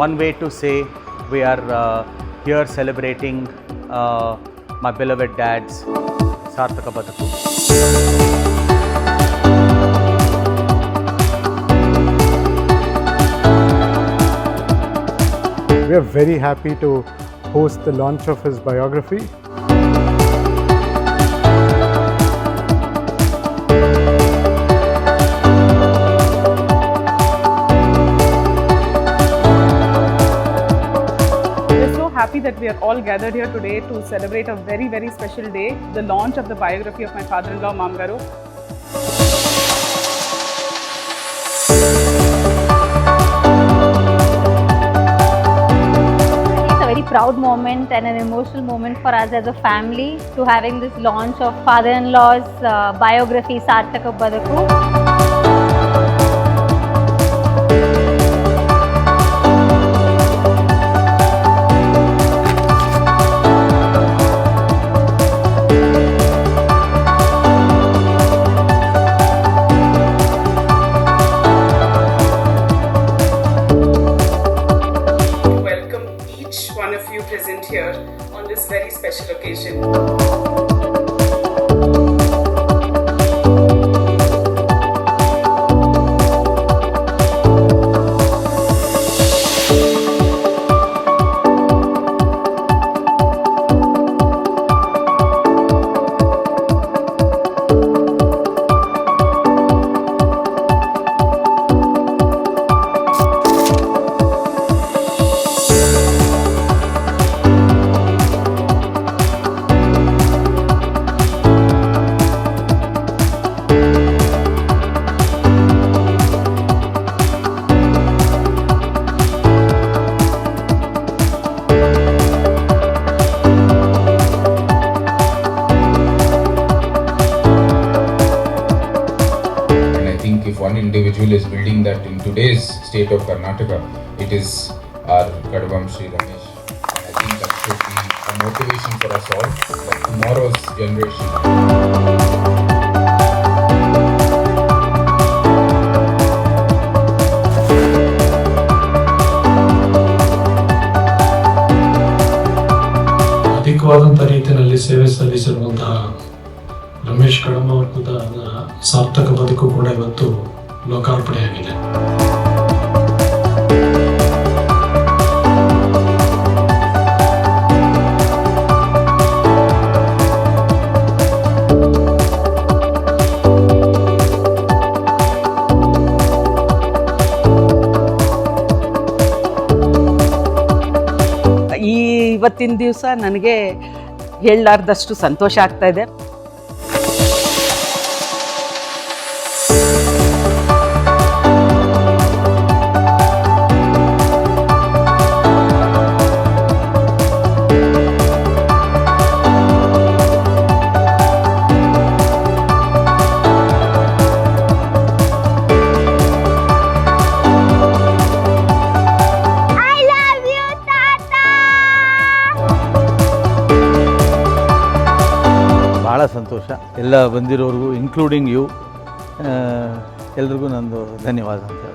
one way to say we are here celebrating my beloved dad's Sarthaka Badaku. We are very happy to host the launch of his biography. Happy that we are all gathered here today to celebrate a very, very special day, the launch of the biography of my father-in-law, Mamgaru. It's a very proud moment and an emotional moment for us as a family to having this launch of father-in-law's biography, Sarthaka Badaku. One of you present here on this very special occasion. If one individual is building that in today's state of Karnataka, it is our Kadvam Shri Ramesh. And I think that should be a motivation for us all, for tomorrow's generation. ಅಧಿಕವಾದಂಥ ರೀತಿಯಲ್ಲಿ ಸೇವೆ ಸಲ್ಲಿಸಿರುವಂತಹ ರಮೇಶ್ ಕಡಮ್ ಅವರ ಸಾರ್ಥಕ ಬದುಕು ಕೂಡ ಇವತ್ತು ಲೋಕಾರ್ಪಣೆಯಾಗಿದೆ. ಇವತ್ತಿನ ದಿವಸ ನನಗೆ ಹೇಳಲಾರ್ದಷ್ಟು ಸಂತೋಷ ಆಗ್ತಾ ಇದೆ. ಭಾಳ ಸಂತೋಷ ಎಲ್ಲ ಬಂದಿರೋರಿಗೂ ಇನ್ಕ್ಲೂಡಿಂಗ್ ಯು ಎಲ್ರಿಗೂ ನಂದು ಧನ್ಯವಾದ ಅಂತ